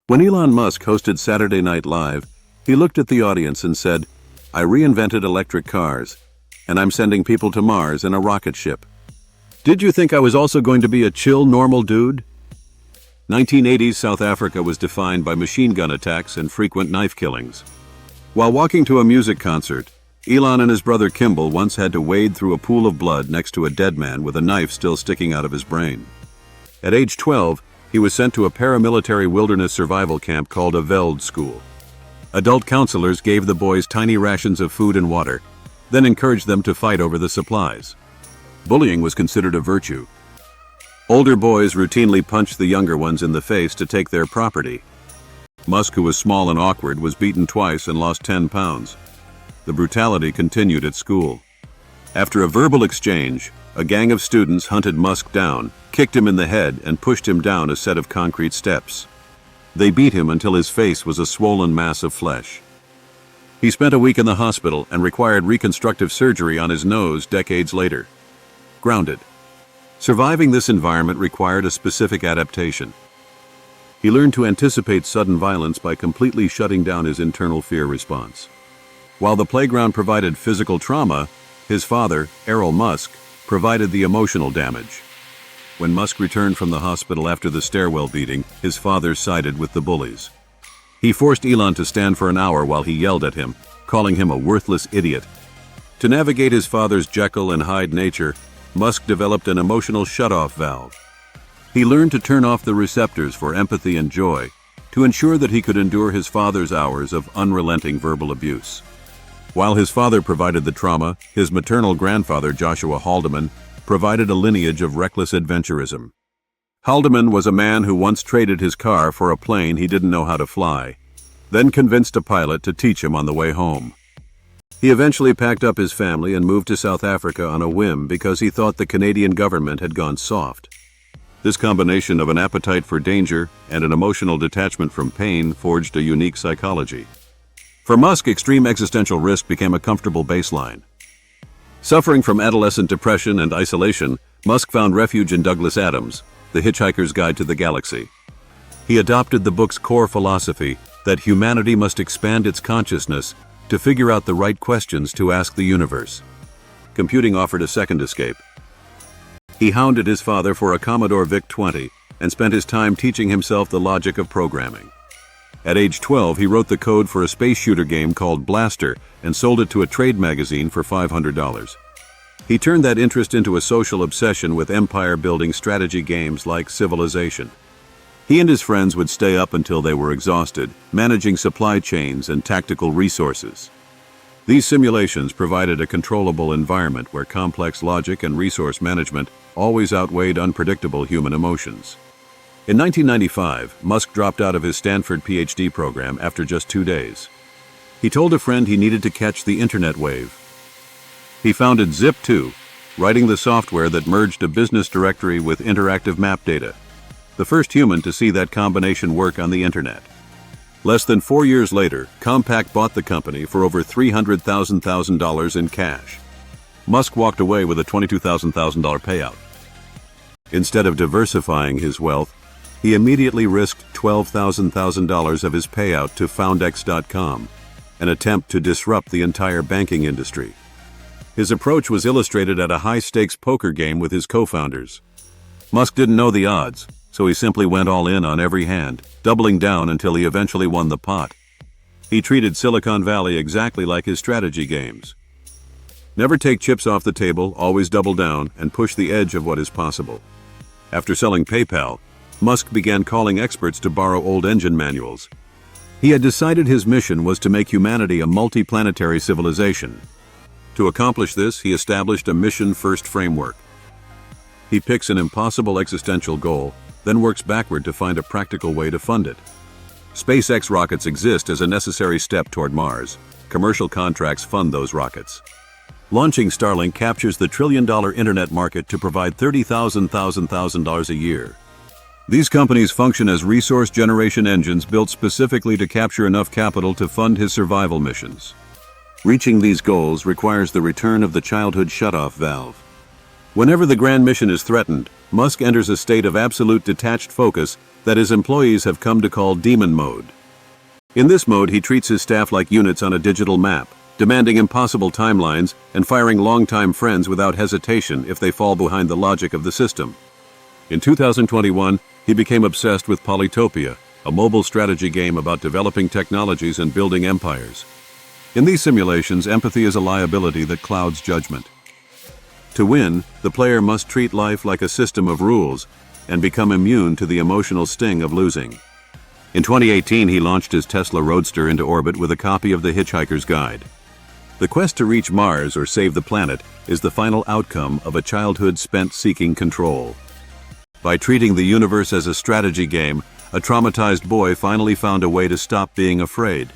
When Elon Musk hosted Saturday Night Live, he looked at the audience and said, "I reinvented electric cars, and I'm sending people to Mars in a rocket ship. Did you think I was also going to be a chill, normal dude?" 1980s South Africa was defined by machine gun attacks and frequent knife killings. While walking to a music concert, Elon and his brother Kimball once had to wade through a pool of blood next to a dead man with a knife still sticking out of his brain. At age 12, he was sent to a paramilitary wilderness survival camp called a Veld school. Adult counselors gave the boys tiny rations of food and water, then encouraged them to fight over the supplies. Bullying was considered a virtue. Older boys routinely punched the younger ones in the face to take their property. Musk, who was small and awkward, was beaten twice and lost 10 pounds. The brutality continued at school. After a verbal exchange, a gang of students hunted Musk down, kicked him in the head, and pushed him down a set of concrete steps. They beat him until his face was a swollen mass of flesh. He spent a week in the hospital and required reconstructive surgery on his nose decades later. Grounded. Surviving this environment required a specific adaptation. He learned to anticipate sudden violence by completely shutting down his internal fear response. While the playground provided physical trauma, his father, Errol Musk, provided the emotional damage. When Musk returned from the hospital after the Stairwell beating, his father sided with the bullies. He forced Elon to stand for an hour while he yelled at him, calling him a worthless idiot. To navigate his father's Jekyll and Hyde nature, Musk developed an emotional shutoff valve. He learned to turn off the receptors for empathy and joy to ensure that he could endure his father's hours of unrelenting verbal abuse. While his father provided the trauma, his maternal grandfather, Joshua Haldeman, provided a lineage of reckless adventurism. Haldeman was a man who once traded his car for a plane he didn't know how to fly, then convinced a pilot to teach him on the way home. He eventually packed up his family and moved to South Africa on a whim because he thought the Canadian government had gone soft. This combination of an appetite for danger and an emotional detachment from pain forged a unique psychology. For Musk, extreme existential risk became a comfortable baseline. Suffering from adolescent depression and isolation, Musk found refuge in Douglas Adams' The Hitchhiker's Guide to the Galaxy. He adopted the book's core philosophy that humanity must expand its consciousness to figure out the right questions to ask the universe. Computing offered a second escape. He hounded his father for a Commodore VIC-20 and spent his time teaching himself the logic of programming. At age 12, he wrote the code for a space shooter game called Blastar and sold it to a trade magazine for $500. He turned that interest into a social obsession with empire-building strategy games like Civilization. He and his friends would stay up until they were exhausted, managing supply chains and tactical resources. These simulations provided a controllable environment where complex logic and resource management always outweighed unpredictable human emotions. In 1995, Musk dropped out of his Stanford PhD program after just 2 days. He told a friend he needed to catch the internet wave. He founded Zip2, writing the software that merged a business directory with interactive map data, the first human to see that combination work on the internet. Less than 4 years later, Compaq bought the company for over $300,000 in cash. Musk walked away with a $22,000 payout. Instead of diversifying his wealth, he immediately risked $12,000 of his payout to FoundX.com, an attempt to disrupt the entire banking industry. His approach was illustrated at a high-stakes poker game with his co-founders. Musk didn't know the odds, so he simply went all in on every hand, doubling down until he eventually won the pot. He treated Silicon Valley exactly like his strategy games. Never take chips off the table, always double down, and push the edge of what is possible. After selling PayPal, Musk began calling experts to borrow old engine manuals. He had decided his mission was to make humanity a multi-planetary civilization. To accomplish this, he established a mission-first framework. He picks an impossible existential goal, then works backward to find a practical way to fund it. SpaceX rockets exist as a necessary step toward Mars. Commercial contracts fund those rockets. Launching Starlink captures the trillion-dollar internet market to provide $30,000 a year. These companies function as resource generation engines built specifically to capture enough capital to fund his survival missions. Reaching these goals requires the return of the childhood shutoff valve. Whenever the grand mission is threatened, Musk enters a state of absolute detached focus that his employees have come to call demon mode. In this mode, he treats his staff like units on a digital map, demanding impossible timelines and firing longtime friends without hesitation if they fall behind the logic of the system. In 2021, he became obsessed with Polytopia, a mobile strategy game about developing technologies and building empires. In these simulations, empathy is a liability that clouds judgment. To win, the player must treat life like a system of rules and become immune to the emotional sting of losing. In 2018, he launched his Tesla Roadster into orbit with a copy of The Hitchhiker's Guide. The quest to reach Mars or save the planet is the final outcome of a childhood spent seeking control. By treating the universe as a strategy game, a traumatized boy finally found a way to stop being afraid.